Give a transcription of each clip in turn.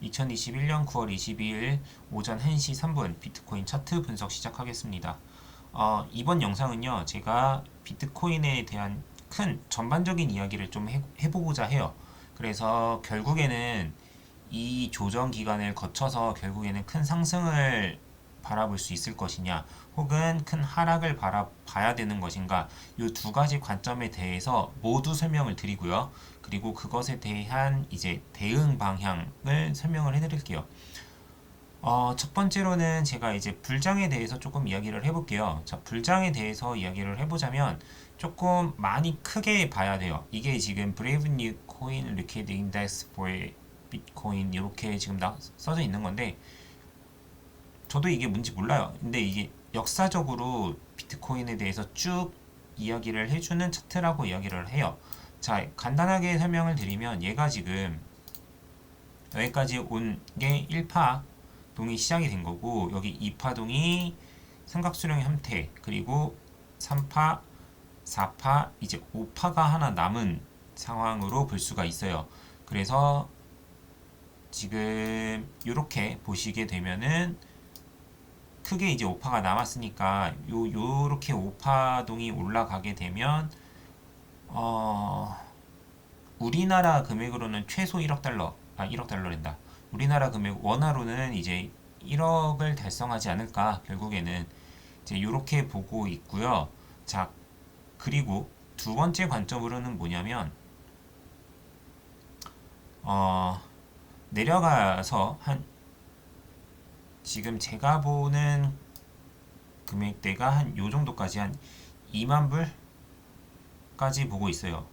2021년 9월 22일 오전 1시 3분 비트코인 차트 분석 시작하겠습니다. 이번 영상은요, 제가 비트코인에 대한 큰 전반적인 이야기를 좀 해보고자 해요. 그래서 결국에는 이 조정 기간을 거쳐서 결국에는 큰 상승을 바라볼 수 있을 것이냐, 혹은 큰 하락을 바라봐야 되는 것인가, 이 두 가지 관점에 대해서 모두 설명을 드리고요. 그리고 그것에 대한 이제 대응 방향을 설명을 해드릴게요. 첫 번째로는 제가 이제 불장에 대해서 조금 이야기를 해볼게요. 자, 불장에 대해서 이야기를 해보자면 조금 많이 크게 봐야 돼요. 이게 지금 Brave New Coin Liquid Index for Bitcoin 이렇게 지금 써져 있는 건데, 저도 이게 뭔지 몰라요. 근데 이게 역사적으로 비트코인에 대해서 쭉 이야기를 해주는 차트라고 이야기를 해요. 자, 간단하게 설명을 드리면 얘가 지금 여기까지 온 게 1파동이 시작이 된 거고, 여기 2파동이 삼각수령의 형태, 그리고 3파, 4파, 이제 5파가 하나 남은 상황으로 볼 수가 있어요. 그래서 지금 이렇게 보시게 되면은 크게 이제 5파가 남았으니까 요렇게 5파동이 올라가게 되면 우리나라 금액으로는 최소 1억 달러, 1억 달러랜다. 우리나라 금액 원화로는 이제 1억을 달성하지 않을까, 결국에는 이제 요렇게 보고 있고요. 자, 그리고 두 번째 관점으로는 뭐냐면 내려가서 한 지금 제가 보는 금액대가 한 요 정도까지 한 2만 불까지 보고 있어요.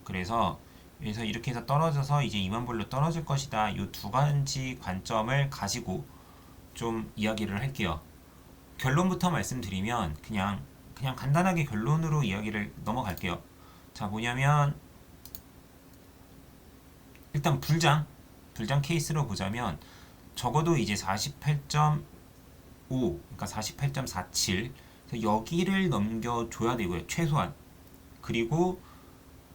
그래서 이렇게 해서 떨어져서 이제 2만 불로 떨어질 것이다. 요 두 가지 관점을 가지고 좀 이야기를 할게요. 결론부터 말씀드리면 그냥 간단하게 결론으로 이야기를 넘어갈게요. 자, 뭐냐면 일단 불장 케이스로 보자면 적어도 이제 48.5, 그러니까 48.47, 여기를 넘겨줘야 되고요, 최소한. 그리고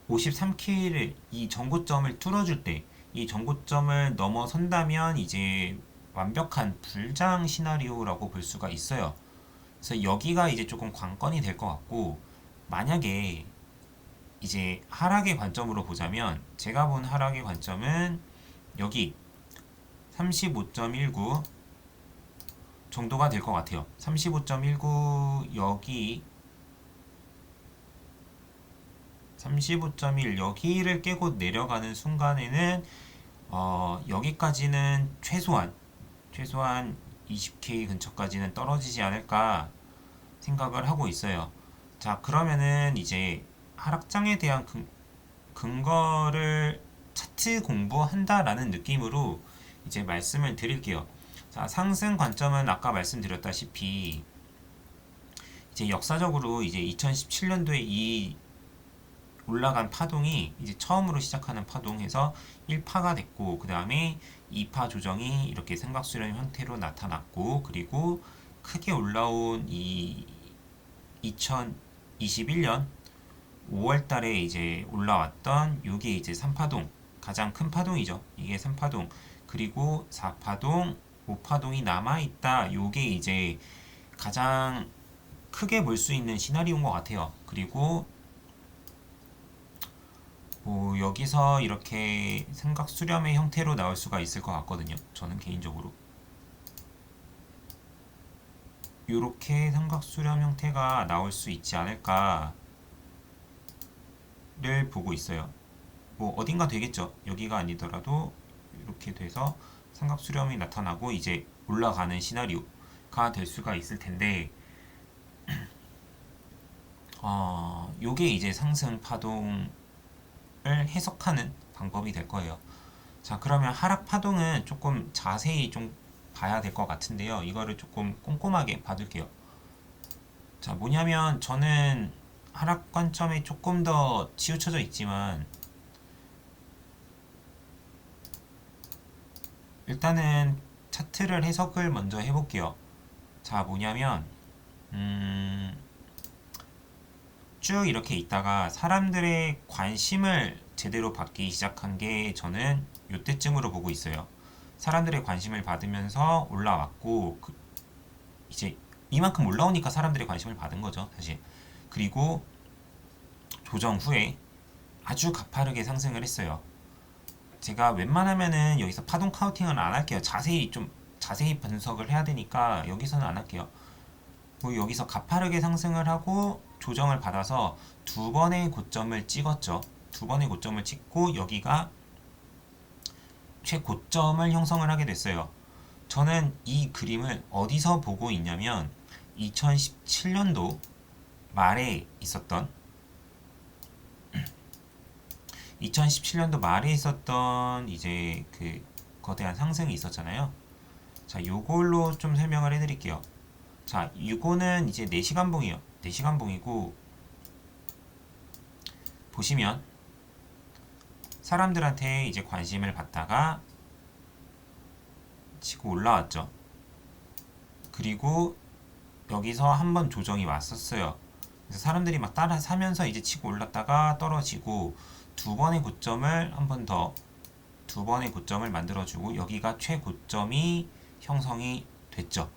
53K를, 이 전고점을 뚫어줄 때, 이 전고점을 넘어선다면 이제 완벽한 불장 시나리오라고 볼 수가 있어요. 그래서 여기가 이제 조금 관건이 될 것 같고, 만약에 이제 하락의 관점으로 보자면, 제가 본 하락의 관점은 여기 35.19 정도가 될 것 같아요. 35.19, 여기 35.1, 여기를 깨고 내려가는 순간에는 여기까지는 최소한 20K 근처까지는 떨어지지 않을까 생각을 하고 있어요. 자, 그러면은 이제 하락장에 대한 근거를 차트 공부한다라는 느낌으로 이제 말씀을 드릴게요. 자, 상승 관점은 아까 말씀드렸다시피 이제 역사적으로 이제 2017년도에 이 올라간 파동이 이제 처음으로 시작하는 파동에서 1파가 됐고, 그 다음에 2파 조정이 이렇게 삼각수렴 형태로 나타났고, 그리고 크게 올라온 이 2021년 5월 달에 이제 올라왔던 요게 이제 3파동, 가장 큰 파동이죠. 이게 3파동, 그리고 4파동, 5파동이 남아있다. 요게 이제 가장 크게 볼 수 있는 시나리오인 것 같아요. 그리고 뭐 여기서 이렇게 삼각 수렴의 형태로 나올 수가 있을 것 같거든요. 저는 개인적으로 이렇게 삼각 수렴 형태가 나올 수 있지 않을까를 보고 있어요. 뭐 어딘가 되겠죠. 여기가 아니더라도 이렇게 돼서 삼각 수렴이 나타나고 이제 올라가는 시나리오가 될 수가 있을 텐데, 요게 이제 상승 파동을 해석하는 방법이 될 거예요. 자, 그러면 하락 파동은 조금 자세히 좀 봐야 될 것 같은데요. 이거를 조금 꼼꼼하게 봐둘게요. 자, 뭐냐면 저는 하락 관점에 조금 더 치우쳐져 있지만, 일단은 차트를 해석을 먼저 해볼게요. 자, 뭐냐면 쭉 이렇게 있다가 사람들의 관심을 제대로 받기 시작한 게 저는 요때쯤으로 보고 있어요. 사람들의 관심을 받으면서 올라왔고 이제 이만큼 올라오니까 사람들의 관심을 받은 거죠, 사실. 그리고 조정 후에 아주 가파르게 상승을 했어요. 제가 웬만하면은 여기서 파동 카운팅은 안 할게요. 자세히 분석을 해야 되니까 여기서는 안 할게요. 뭐 여기서 가파르게 상승을 하고 조정을 받아서 두 번의 고점을 찍었죠. 두 번의 고점을 찍고 여기가 최고점을 형성을 하게 됐어요. 저는 이 그림을 어디서 보고 있냐면 2017년도 말에 있었던 2017년도 말에 있었던 이제 그 거대한 상승이 있었잖아요. 자, 요걸로 좀 설명을 해드릴게요. 자, 이거는 이제 4시간 봉이에요. 4시간 봉이고 보시면 사람들한테 이제 관심을 받다가 치고 올라왔죠. 그리고 여기서 한번 조정이 왔었어요. 그래서 사람들이 막 따라 사면서 이제 치고 올랐다가 떨어지고 두 번의 고점을 한 번 더 두 번의 고점을 만들어주고 여기가 최고점이 형성이 됐죠.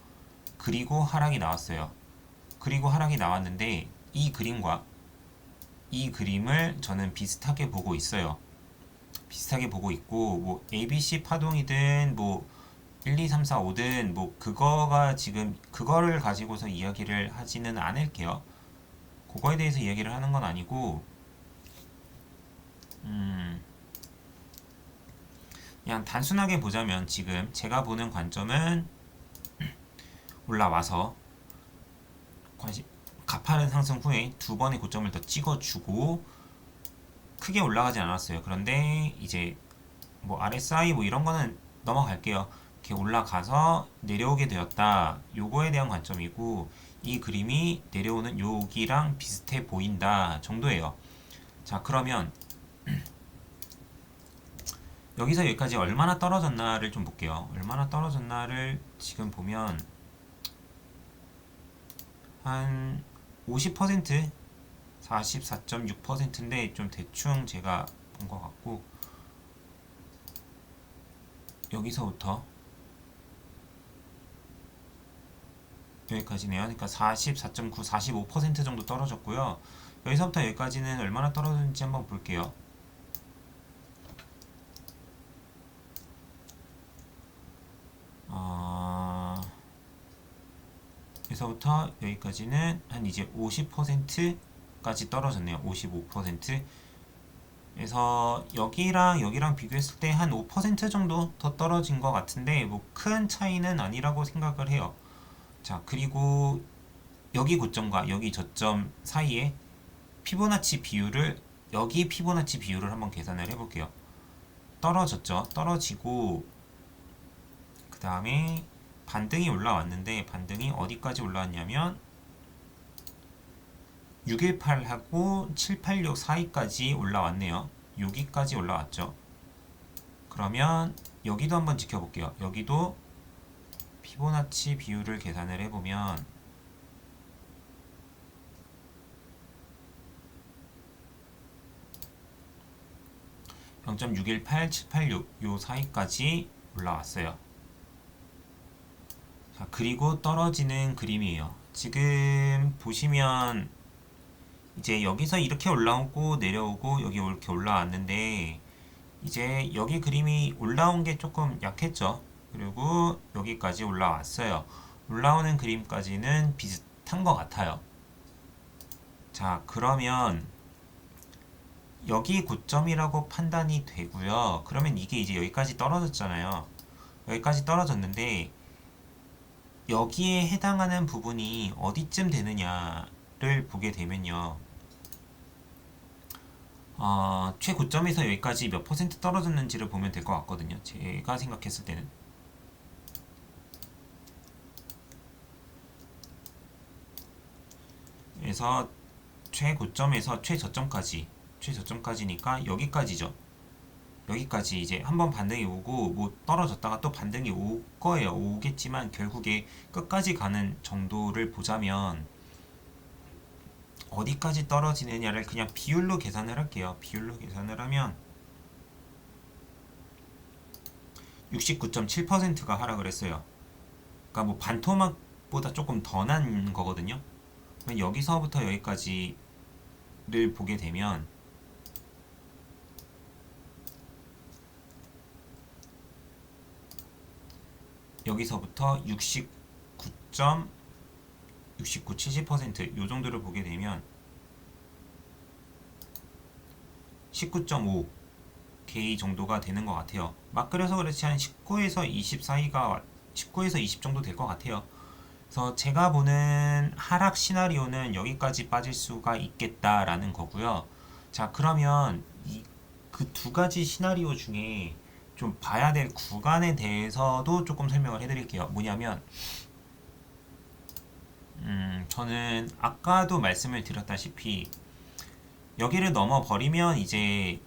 그리고 하락이 나왔어요. 그리고 하락이 나왔는데 이 그림과 이 그림을 저는 비슷하게 보고 있어요. 비슷하게 보고 있고 뭐 ABC 파동이든 뭐 1, 2, 3, 4, 5든 뭐 그거가 지금 그거를 가지고서 이야기를 하지는 않을게요. 그거에 대해서 이야기를 하는 건 아니고 그냥 단순하게 보자면 지금 제가 보는 관점은 올라와서 가파른 상승 후에 두 번의 고점을 더 찍어주고 크게 올라가지 않았어요. 그런데 이제 뭐 RSI 뭐 이런 거는 넘어갈게요. 이렇게 올라가서 내려오게 되었다. 요거에 대한 관점이고 이 그림이 내려오는 여기랑 비슷해 보인다 정도예요. 자, 그러면 여기서 여기까지 얼마나 떨어졌나를 좀 볼게요. 얼마나 떨어졌나를 지금 보면 한 50%, 44.6%인데 좀 대충 제가 본 것 같고 여기서부터 여기까지네요. 그러니까 44.9, 45% 정도 떨어졌고요. 여기서부터 여기까지는 얼마나 떨어졌는지 한번 볼게요. 여기서부터 여기까지는 한 이제 50%까지 떨어졌네요. 55%. 그래서 여기랑 비교했을 때 한 5% 정도 더 떨어진 것 같은데 뭐 큰 차이는 아니라고 생각을 해요. 자, 그리고 여기 고점과 여기 저점 사이에 피보나치 비율을 여기 피보나치 비율을 한번 계산을 해볼게요. 떨어졌죠. 떨어지고 그 다음에 반등이 올라왔는데 반등이 어디까지 올라왔냐면 618하고 786 사이까지 올라왔네요. 여기까지 올라왔죠. 그러면 여기도 한번 지켜볼게요. 여기도 피보나치 비율을 계산을 해보면 0.618, 786 요 사이까지 올라왔어요. 자, 그리고 떨어지는 그림이에요. 지금 보시면 이제 여기서 이렇게 올라오고 내려오고 여기 이렇게 올라왔는데 이제 여기 그림이 올라온 게 조금 약했죠. 그리고 여기까지 올라왔어요. 올라오는 그림까지는 비슷한 것 같아요. 자, 그러면 여기 고점이라고 판단이 되고요. 그러면 이게 이제 여기까지 떨어졌잖아요. 여기까지 떨어졌는데 여기에 해당하는 부분이 어디쯤 되느냐를 보게 되면요. 최고점에서 여기까지 몇 퍼센트 떨어졌는지를 보면 될 것 같거든요. 제가 생각했을 때는. 그래서 최고점에서 최저점까지니까 여기까지죠. 여기까지 이제 한번 반등이 오고 뭐 떨어졌다가 또 반등이 올 거예요. 오겠지만 결국에 끝까지 가는 정도를 보자면 어디까지 떨어지느냐를 그냥 비율로 계산을 할게요. 비율로 계산을 하면 69.7%가 하락을 했어요. 그러니까 뭐 반토막보다 조금 더 난 거거든요. 여기서부터 여기까지를 보게 되면 여기서부터 69 70%, 요 정도를 보게 되면 19.5 K 정도가 되는 것 같아요. 막 그래서 그렇지 한 19에서 20 사이가 19에서 20 정도 될 것 같아요. 그래서 제가 보는 하락 시나리오는 여기까지 빠질 수가 있겠다라는 거고요. 자, 그러면 그 두 가지 시나리오 중에 좀 봐야 될 구간에 대해서도 조금 설명을 해드릴게요. 뭐냐면 저는 아까도 말씀을 드렸다시피 여기를 넘어버리면 이제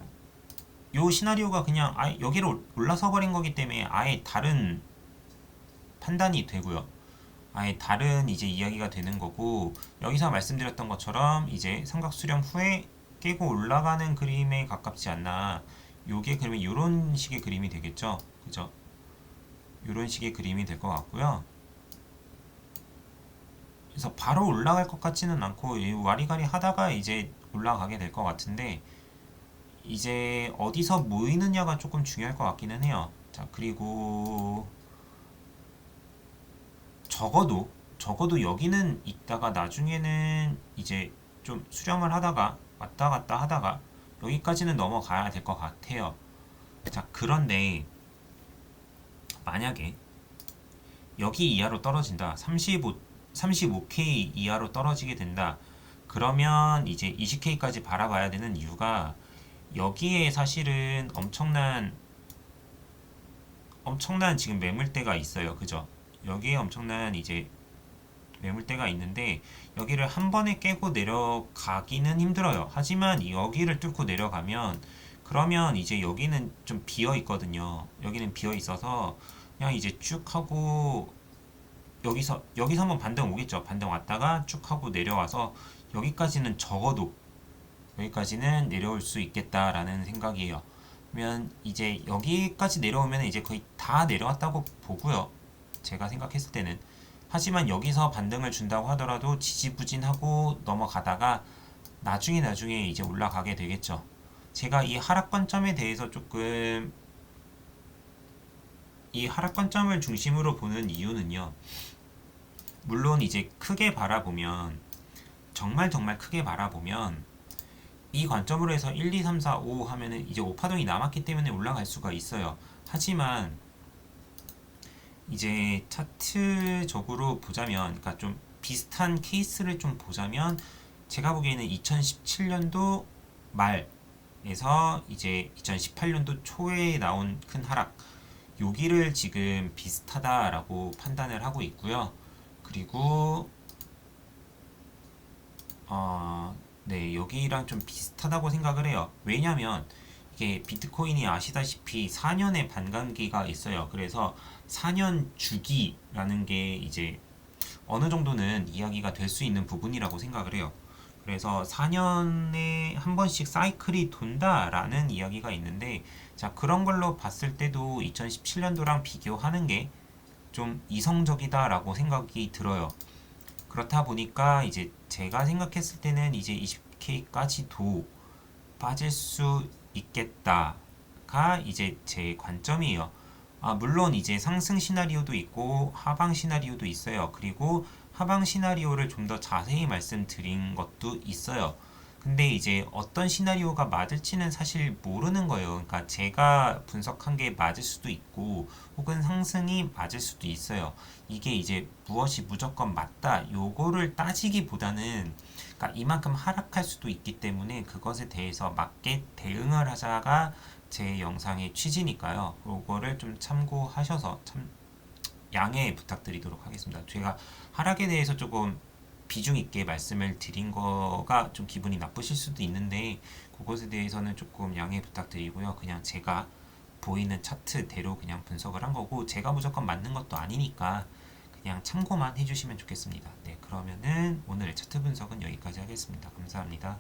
요 시나리오가 그냥 아예 여기로 올라서 버린 거기 때문에 아예 다른 판단이 되고요. 아예 다른 이제 이야기가 되는 거고, 여기서 말씀드렸던 것처럼 이제 삼각 수렴 후에 깨고 올라가는 그림에 가깝지 않나. 요게 그러면 요런 식의 그림이 되겠죠. 그죠? 요런 식의 그림이 될 것 같고요. 그래서 바로 올라갈 것 같지는 않고 와리가리 하다가 이제 올라가게 될 것 같은데, 이제 어디서 모이느냐가 조금 중요할 것 같기는 해요. 자, 그리고 적어도 여기는 있다가 나중에는 이제 좀 수렴을 하다가 왔다 갔다 하다가 여기까지는 넘어가야 될 것 같아요. 자, 그런데 만약에 여기 이하로 떨어진다. 35K 이하로 떨어지게 된다. 그러면 이제 20K까지 바라봐야 되는 이유가, 여기에 사실은 엄청난 지금 매물대가 있어요. 그죠? 여기에 엄청난 이제 매물대가 있는데, 여기를 한 번에 깨고 내려가기는 힘들어요. 하지만 여기를 뚫고 내려가면, 그러면 이제 여기는 좀 비어 있거든요. 여기는 비어 있어서 그냥 이제 쭉 하고 여기서 한번 반등 오겠죠. 반등 왔다가 쭉 하고 내려와서 여기까지는 적어도 여기까지는 내려올 수 있겠다라는 생각이에요. 그러면 이제 여기까지 내려오면 이제 거의 다 내려왔다고 보고요. 제가 생각했을 때는. 하지만 여기서 반등을 준다고 하더라도 지지부진하고 넘어가다가 나중에 이제 올라가게 되겠죠. 제가 이 하락 관점에 대해서 조금, 이 하락 관점을 중심으로 보는 이유는요. 물론 이제 크게 바라보면, 정말 크게 바라보면 이 관점으로 해서 1, 2, 3, 4, 5 하면은 이제 5파동이 남았기 때문에 올라갈 수가 있어요. 하지만 이제 차트적으로 보자면, 그러니까 좀 비슷한 케이스를 좀 보자면, 제가 보기에는 2017년도 말에서 이제 2018년도 초에 나온 큰 하락, 여기를 지금 비슷하다라고 판단을 하고 있고요. 그리고 네, 여기랑 좀 비슷하다고 생각을 해요. 왜냐면 이게 비트코인이 아시다시피 4년의 반감기가 있어요. 그래서 4년 주기라는 게 이제 어느 정도는 이야기가 될 수 있는 부분이라고 생각을 해요. 그래서 4년에 한 번씩 사이클이 돈다라는 이야기가 있는데, 자, 그런 걸로 봤을 때도 2017년도랑 비교하는 게 좀 이성적이다라고 생각이 들어요. 그렇다 보니까 이제 제가 생각했을 때는 이제 20K까지도 빠질 수 있겠다가 이제 제 관점이에요. 물론 이제 상승 시나리오도 있고 하방 시나리오도 있어요. 그리고 하방 시나리오를 좀 더 자세히 말씀드린 것도 있어요. 근데 이제 어떤 시나리오가 맞을지는 사실 모르는 거예요. 그러니까 제가 분석한 게 맞을 수도 있고 혹은 상승이 맞을 수도 있어요. 이게 이제 무엇이 무조건 맞다 요거를 따지기보다는, 그러니까 이만큼 하락할 수도 있기 때문에 그것에 대해서 맞게 대응을 하자가 제 영상의 취지니까요. 그거를 좀 참고하셔서 참 양해 부탁드리도록 하겠습니다. 제가 하락에 대해서 조금 비중 있게 말씀을 드린 거가 좀 기분이 나쁘실 수도 있는데, 그것에 대해서는 조금 양해 부탁드리고요. 그냥 제가 보이는 차트대로 그냥 분석을 한 거고, 제가 무조건 맞는 것도 아니니까 그냥 참고만 해주시면 좋겠습니다. 네, 그러면은 오늘 차트 분석은 여기까지 하겠습니다. 감사합니다.